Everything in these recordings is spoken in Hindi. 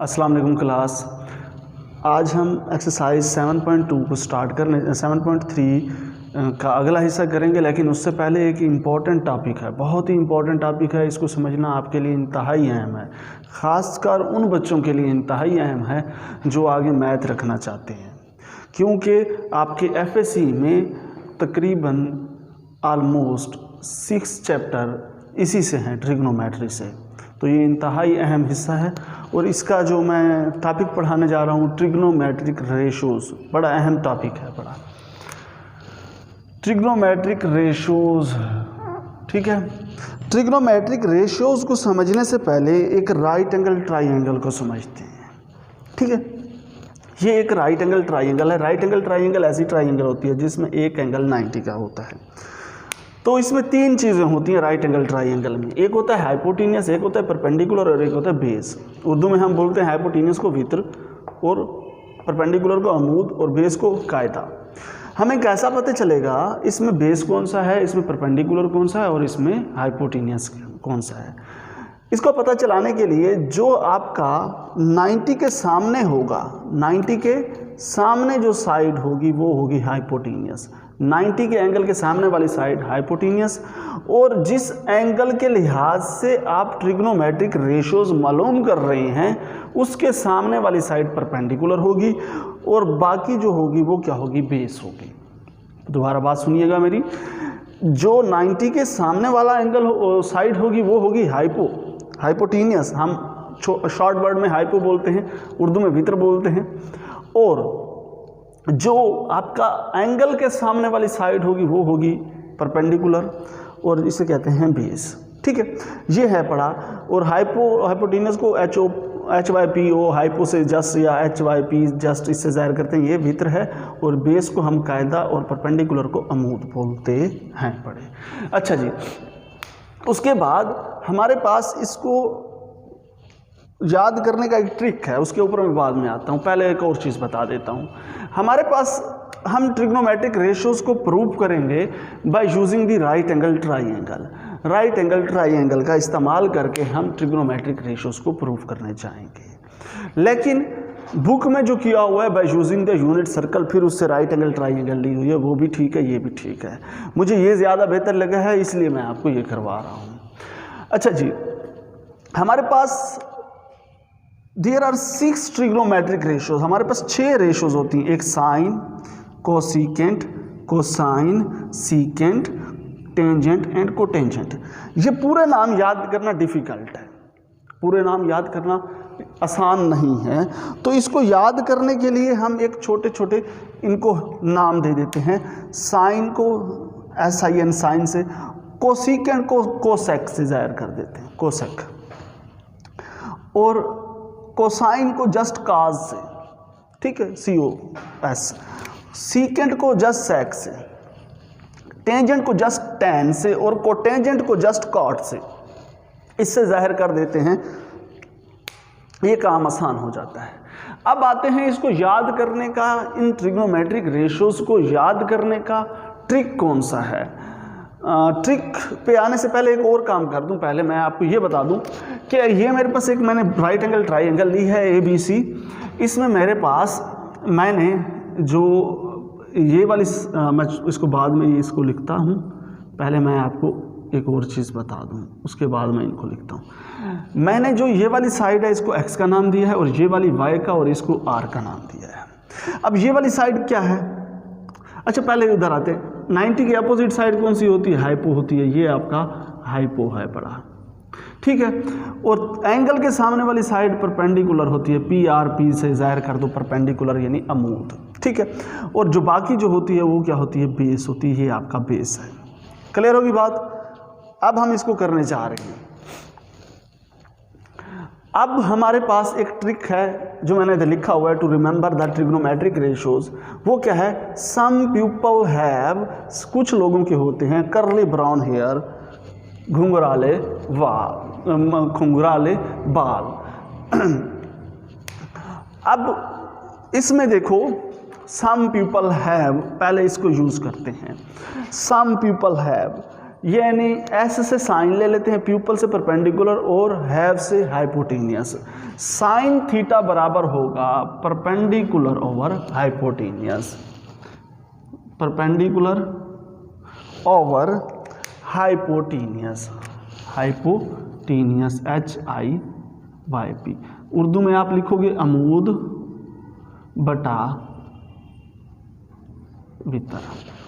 अस्सलाम वालेकुम क्लास। आज हम एक्सरसाइज 7.2 को स्टार्ट करने 7.3 का अगला हिस्सा करेंगे, लेकिन उससे पहले एक इम्पॉर्टेंट टॉपिक है, बहुत ही इम्पॉर्टेंट टॉपिक है। इसको समझना आपके लिए इंतहाई अहम है, ख़ासकर उन बच्चों के लिए इंतहाई अहम है जो आगे मैथ रखना चाहते हैं, क्योंकि आपके एफएससी में तकरीबन ऑलमोस्ट 6 चैप्टर इसी से हैं, ट्रिग्नोमेट्री से। तो ये इंतहाई अहम हिस्सा है और इसका जो मैं टॉपिक पढ़ाने जा रहा हूँ ट्रिग्नोमेट्रिक रेशोज़, बड़ा अहम टॉपिक है, बड़ा ट्रिग्नोमेट्रिक रेशोज़। ठीक है, ट्रिग्नोमेट्रिक रेशोज़ को समझने से पहले एक राइट एंगल ट्राइंगल को समझते हैं। ठीक है, ये एक राइट एंगल ट्राइंगल है। राइट एंगल ट्राइंगल ऐसी ट्राइंगल होती है जिसमें एक एंगल 90 का होता है। तो इसमें 3 चीज़ें होती हैं राइट एंगल ट्राइंगल में। एक होता है हाइपोटेनियस, एक होता है परपेंडिकुलर और एक होता है बेस। उर्दू में हम बोलते हैं हाइपोटेनियस को वित्र और परपेंडिकुलर को अमूद और बेस को कायदा। हमें कैसा पता चलेगा इसमें बेस कौन सा है, इसमें परपेंडिकुलर कौन सा है और इसमें हाइपोटेनियस कौन सा है? इसको पता चलाने के लिए जो आपका 90 के सामने होगा, 90 के सामने जो साइड होगी वो होगी हाइपोटेनियस। 90 के एंगल के सामने वाली साइड हाइपोटेनियस, और जिस एंगल के लिहाज से आप ट्रिग्नोमेट्रिक रेशोज़ मालूम कर रहे हैं उसके सामने वाली साइड परपेंडिकुलर होगी और बाकी जो होगी वो क्या होगी, बेस होगी। दोबारा बात सुनिएगा मेरी, जो 90 के सामने वाला एंगल साइड होगी वो होगी हाइपोटेनियस। हम शॉर्ट वर्ड में हाइपो बोलते हैं, उर्दू में वित्र बोलते हैं। और जो आपका एंगल के सामने वाली साइड होगी वो होगी परपेंडिकुलर और इसे कहते हैं बेस। ठीक है, ये है पढ़ा। और हाइपोटेनियस को HYPO हाइपो से जस्ट या HYP जस्ट इससे जाहिर करते हैं, ये वित्र है। और बेस को हम कायदा और परपेंडिकुलर को अमूद बोलते हैं, पढ़े। अच्छा जी, उसके बाद हमारे पास इसको याद करने का एक ट्रिक है, उसके ऊपर मैं बाद में आता हूँ। पहले एक और चीज़ बता देता हूँ। हमारे पास हम ट्रिग्नोमेट्रिक रेशोज़ को प्रूव करेंगे by using the right angle triangle. Right angle triangle का इस्तेमाल करके हम ट्रिग्नोमेट्रिक रेशोज़ को प्रूव करने जाएंगे। लेकिन बुक में जो किया हुआ है by using the unit circle, फिर उससे राइट एंगल ट्राइंगल ली हुई है, वो भी ठीक है, ये भी ठीक है। मुझे ये ज़्यादा बेहतर लगा है, इसलिए मैं आपको ये करवा रहा हूँ। अच्छा जी, हमारे पास देयर आर 6 ट्रिग्नोमेट्रिक रेशोज। हमारे पास 6 रेशोज होती हैं। एक sine, cosecant, cosine, secant, tangent and cotangent. ये पूरे नाम याद करना डिफ़िकल्ट है, पूरे नाम याद करना आसान नहीं है। तो इसको याद करने के लिए हम एक छोटे छोटे इनको नाम दे देते हैं। साइन को SIN साइन से, कोसिकेंट को कोसेक से जाहिर कर देते हैं, कोसेक। और कोसाइन को जस्ट काज से, ठीक है, COS। सीकेंट को जस्ट सेक से, टेंजेंट को जस्ट टैन से और कोटेंजेंट को जस्ट कॉट से, इससे जाहिर कर देते हैं। ये काम आसान हो जाता है। अब आते हैं इसको याद करने का, इन ट्रिग्नोमेट्रिक रेशोज़ को याद करने का ट्रिक कौन सा है। ट्रिक पे आने से पहले एक और काम कर दूं। पहले मैं आपको ये बता दूं कि ये मेरे पास एक मैंने राइट एंगल ट्राइंगल ली है ABC। इसमें मेरे पास मैंने जो ये वाली मैं इसको बाद में इसको लिखता हूँ। पहले मैं आपको एक और चीज़ बता दूँ, उसके बाद मैं इनको लिखता हूँ। मैंने जो ये वाली साइड है इसको X का नाम दिया है और ये वाली Y का और इसको R का नाम दिया है। अब ये वाली साइड क्या है? अच्छा, पहले उधर आते हैं। 90 की अपोजिट साइड कौन सी होती है? हाइपो होती है। ये आपका हाइपो है, पड़ा, ठीक है। और एंगल के सामने वाली साइड परपेंडिकुलर होती है, PRP से जाहिर कर दो, परपेंडिकुलर यानी अमूद, ठीक है। और जो बाकी जो होती है वो क्या होती है? बेस होती है। ये आपका बेस है। क्लियर होगी बात? अब हम इसको करने जा रहे हैं। अब हमारे पास एक ट्रिक है जो मैंने इधर लिखा हुआ है, to remember the trigonometric ratios. वो क्या है? सम पीपल हैव, कुछ लोगों के होते हैं कर्ली ब्राउन हेयर, घुंघराले बाल। अब इसमें देखो, सम पीपल हैव, पहले इसको यूज करते हैं। सम पीपल हैव, ये यानी एस से साइन ले लेते हैं, प्यूपल से परपेंडिकुलर और हैव से हाइपोटेनियस। साइन थीटा बराबर होगा perpendicular over hypotenuse, perpendicular over hypotenuse, hypotenuse HIYP। Urdu में आप लिखोगे अमूद बटा भीतर,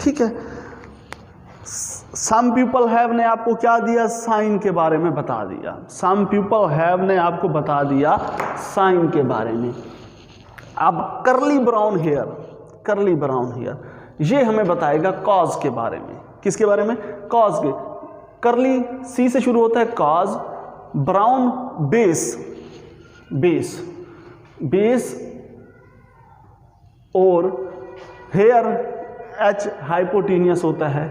ठीक है। सम पीपल हैव ने आपको क्या दिया, साइन के बारे में बता दिया। सम पीपल हैव ने आपको बता दिया साइन के बारे में। अब करली ब्राउन हेयर, करली ब्राउन हेयर ये हमें बताएगा कॉज के बारे में। किसके बारे में, कॉज के। करली सी से शुरू होता है cause, brown base, base base और हेयर H हाइपोटेनियस होता है।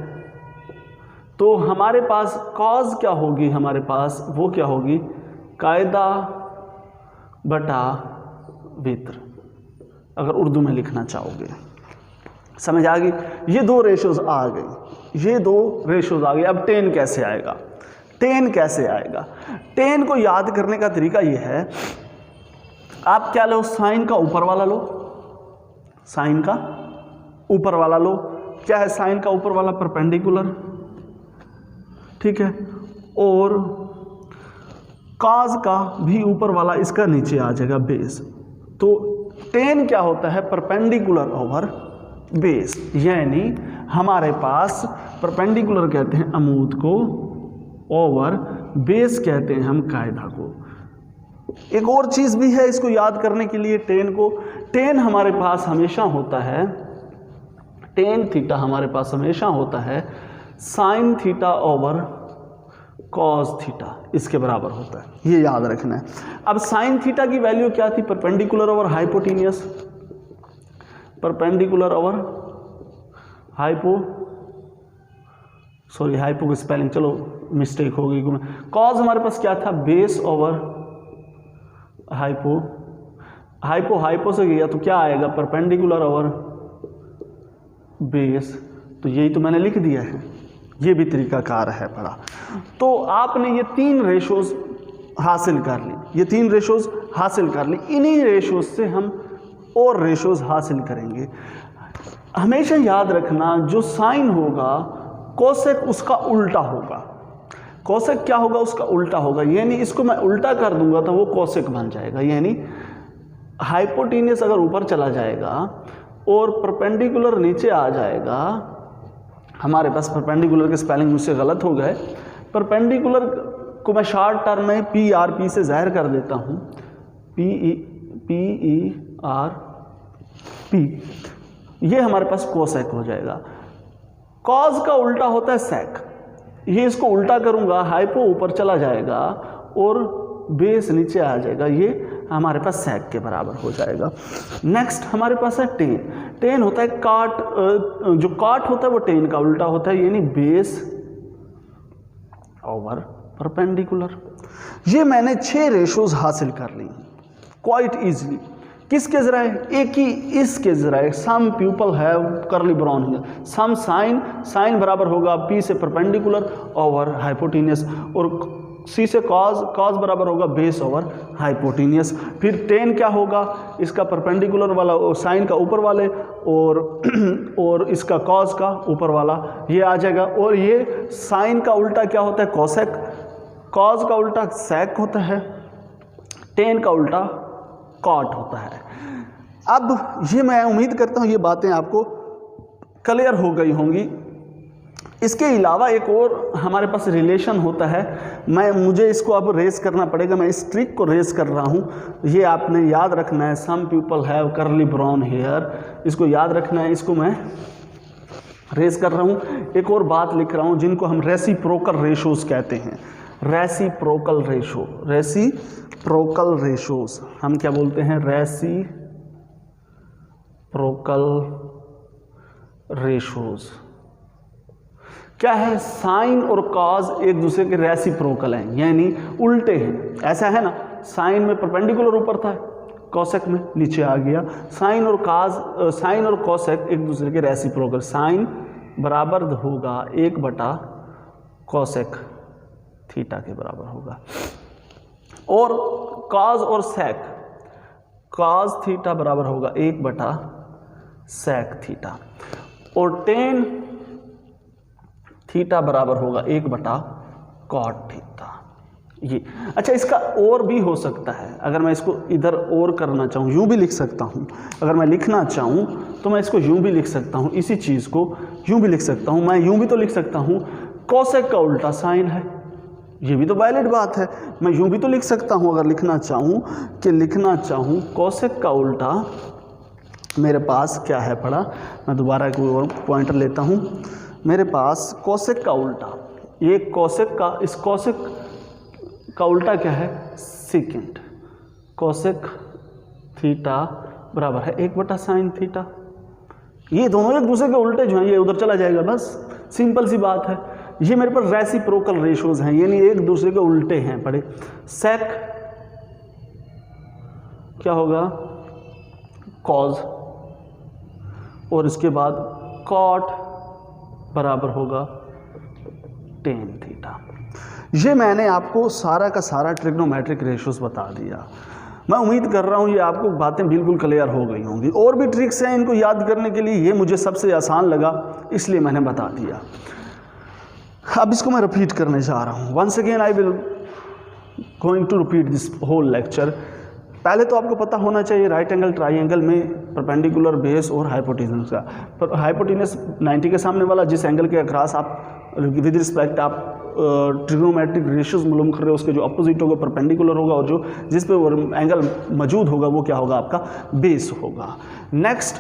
तो हमारे पास कॉज क्या होगी, हमारे पास वो क्या होगी, कायदा बटा वित्र, अगर उर्दू में लिखना चाहोगे। समझ आ गई, ये दो रेशोज आ गई, ये दो रेशोज आ गई। अब टेन कैसे आएगा, टेन कैसे आएगा। टेन को याद करने का तरीका ये है, आप क्या लो, साइन का ऊपर वाला लो, साइन का ऊपर वाला लो। क्या है साइन का ऊपर वाला, परपेंडिकुलर, ठीक है। और कॉज का भी ऊपर वाला इसका नीचे आ जाएगा बेस। तो टेन क्या होता है, परपेंडिकुलर ओवर बेस, यानी हमारे पास परपेंडिकुलर कहते हैं अमूद को, ओवर बेस कहते हैं हम कायदा को। एक और चीज़ भी है इसको याद करने के लिए टेन को, टेन हमारे पास हमेशा होता है, टेन थीटा हमारे पास हमेशा होता है sine theta over cos theta, इसके बराबर होता है, ये याद रखना है। अब साइन थीटा की वैल्यू क्या थी, perpendicular over hypotenuse, perpendicular over hypo, sorry hypo की स्पेलिंग चलो मिस्टेक हो गई। कॉज हमारे पास क्या था, base over hypo, hypo hypo से गया तो क्या आएगा, परपेंडिकुलर ओवर बेस। तो यही तो मैंने लिख दिया है, ये भी तरीकाकार है पढ़ा। तो आपने ये तीन रेशोज हासिल कर ली, ये तीन रेशोज हासिल कर ली। इन्हीं रेशोज से हम और रेशोज हासिल करेंगे। हमेशा याद रखना, जो साइन होगा कोसेक उसका उल्टा होगा, कोसेक क्या होगा, उसका उल्टा होगा। यानी इसको मैं उल्टा कर दूंगा तो वो कोसेक बन जाएगा। यानी हाइपोटेनियस अगर ऊपर चला जाएगा और परपेंडिकुलर नीचे आ जाएगा, हमारे पास परपेंडिकुलर के स्पेलिंग मुझसे गलत हो गए, परपेंडिकुलर को मैं शॉर्ट टर्म में PRP से जाहिर कर देता हूँ, PERP, ये हमारे पास कोसेक हो जाएगा। कॉज का उल्टा होता है सेक, ये इसको उल्टा करूँगा, हाइपो ऊपर चला जाएगा और बेस नीचे आ जाएगा, ये हमारे पास सेक के बराबर हो जाएगा। नेक्स्ट हमारे पास है टेन। टेन होता है काट, जो काट होता है वो टेन का उल्टा होता है, यानी बेस ओवर परपेंडिकुलर। ये मैंने 6 रेशोज हासिल कर ली क्वाइट इजीली। किसके जराए, एक ही इसके जराए। Some people have curly brown hair, some sine, sine बराबर होगा P से परपेंडिकुलर ओवर हाइपोटेनियस, और C से कॉज, कॉज बराबर होगा बेस ओवर हाइपोटेनियस। फिर टेन क्या होगा, इसका परपेंडिकुलर वाला साइन का ऊपर वाले और इसका कॉज का ऊपर वाला ये आ जाएगा। और ये साइन का उल्टा क्या होता है, कोसेक, कॉज का उल्टा सेक होता है, टेन का उल्टा कॉट होता है। अब ये मैं उम्मीद करता हूँ ये बातें आपको क्लियर हो गई होंगी। इसके अलावा एक और हमारे पास रिलेशन होता है, मुझे इसको अब रेस करना पड़ेगा, मैं इस ट्रिक को रेस कर रहा हूँ, ये आपने याद रखना है। सम people have curly brown hair, इसको याद रखना है, इसको मैं रेस कर रहा हूँ। एक और बात लिख रहा हूँ जिनको हम रेसिप्रोकल रेशोज कहते हैं, रेसिप्रोकल रेशो, रेसिप्रोकल रेशोज हम क्या बोलते हैं, रेसिप्रोकल रेशोज। क्या है, साइन और कॉज एक दूसरे के रेसिप्रोकल हैं, यानी उल्टे हैं। ऐसा है ना, साइन में परपेंडिकुलर ऊपर था, कोसेक में नीचे आ गया। साइन और कॉज, साइन और कोसेक एक दूसरे के रेसिप्रोकल। साइन बराबर होगा 1/√2 कोसेक थीटा के बराबर होगा। और कॉस और सेक, कॉस थीटा बराबर होगा 1/सेक थीटा, और टेन थीटा बराबर होगा 1/कॉट थीटा। ये अच्छा, इसका और भी हो सकता है, अगर मैं इसको इधर और करना चाहूँ, यूँ भी लिख सकता हूँ। अगर मैं लिखना चाहूँ तो मैं इसको यूँ भी लिख सकता हूँ, इसी चीज़ को यूँ भी लिख सकता हूँ। मैं यूँ भी तो लिख सकता हूँ कोसेक का उल्टा साइन है, ये भी तो वैलिड बात है। मैं यूँ भी तो लिख सकता हूँ, अगर लिखना चाहूँ कोसेक का उल्टा, मेरे पास क्या है पड़ा, मैं दोबारा कोई और पॉइंटर लेता हूँ। मेरे पास कोसेक का उल्टा, ये कोसेक का, इस कोसेक का उल्टा क्या है, सीकेंट। कोसेक थीटा बराबर है 1/साइन थीटा। ये दोनों एक दूसरे के उल्टे जो हैं, ये उधर चला जाएगा, बस सिंपल सी बात है। ये मेरे पास रेसिप्रोकल रेशोज हैं, यानी एक दूसरे के उल्टे हैं पड़े। सेक क्या होगा, कॉज, और इसके बाद कॉट बराबर होगा टेन थीटा। ये मैंने आपको सारा का सारा ट्रिग्नोमेट्रिक रेशोज बता दिया। मैं उम्मीद कर रहा हूँ ये आपको बातें बिल्कुल क्लियर हो गई होंगी। और भी ट्रिक्स हैं इनको याद करने के लिए, ये मुझे सबसे आसान लगा इसलिए मैंने बता दिया। अब इसको मैं रिपीट करने जा रहा हूँ। Once again I will going to repeat this whole lecture. पहले तो आपको पता होना चाहिए राइट एंगल ट्राइंगल में परपेंडिकुलर बेस और हाइपोटेनस का। पर हाइपोटेनस 90 के सामने वाला, जिस एंगल के अक्रॉस आप विद रिस्पेक्ट आप ट्रिग्नोमेट्रिक रेशियोज मालूम कर रहे हो, उसके जो अपोजिट होगा परपेंडिकुलर होगा, और जो जिस पे वो एंगल मौजूद होगा वो क्या होगा, आपका बेस होगा। नेक्स्ट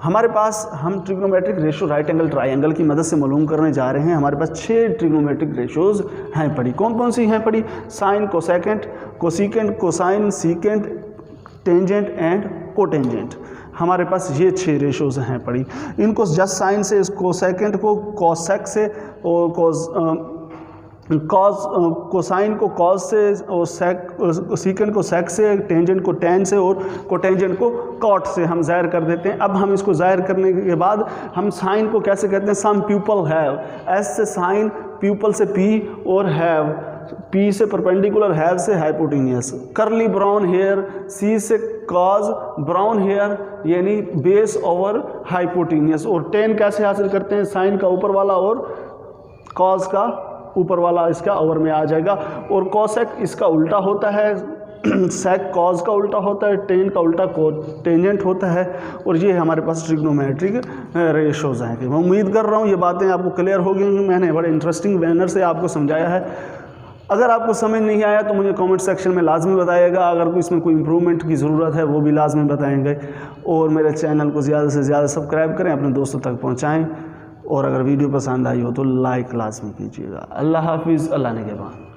हमारे पास हम trigonometric ratio right angle triangle की मदद से मालूम करने जा रहे हैं। हमारे पास 6 ट्रिग्नोमेट्रिक रेशियोज हैं पड़ी। कौन कौन सी हैं पड़ी, sine, cosecant, cosecant, cosine, secant, tangent and cotangent. हमारे पास ये 6 रेशोज हैं पड़ी। इनको जस्ट साइन से, कोसेकेंट को कोसेक से, और कोसाइन को कॉस से, और सीकेंट को सेक से, टेंजेंट को टेन से, और कोटेंजेंट को कॉट से हम ज़ाहिर कर देते हैं। अब हम इसको ज़ाहिर करने के बाद हम साइन को कैसे कहते हैं, सम प्यूपल हैव, एस से साइन, प्यूपल से पी, और हैव, पी से परपेंडिकुलर, हैव से हाइपोटेनियस। करली ब्राउन हेयर, सी से कॉज, ब्राउन हेयर यानी बेस ओवर हाइपोटेनियस। और टेन कैसे हासिल करते हैं, साइन का ऊपर वाला और कॉज का ऊपर वाला इसका ओवर में आ जाएगा। और कोसेक इसका उल्टा होता है, सेक कॉज का उल्टा होता है, टेन का उल्टा टेंजेंट होता है। और ये हमारे पास ट्रिग्नोमेट्रिक रेशोज हैं। मैं उम्मीद कर रहा हूँ ये बातें आपको क्लियर हो गई। मैंने बड़े इंटरेस्टिंग मैनर से आपको समझाया है। अगर आपको समझ नहीं आया तो मुझे कमेंट सेक्शन में लाजमी बताइएगा। अगर इसमें कोई इम्प्रूवमेंट की ज़रूरत है वो भी लाजमी बताएंगे। और मेरे चैनल को ज़्यादा से ज़्यादा सब्सक्राइब करें, अपने दोस्तों तक पहुँचाएँ। और अगर वीडियो पसंद आई हो तो लाइक लाजमी कीजिएगा। अल्लाह हाफिज़, अल्लाह निगहबान।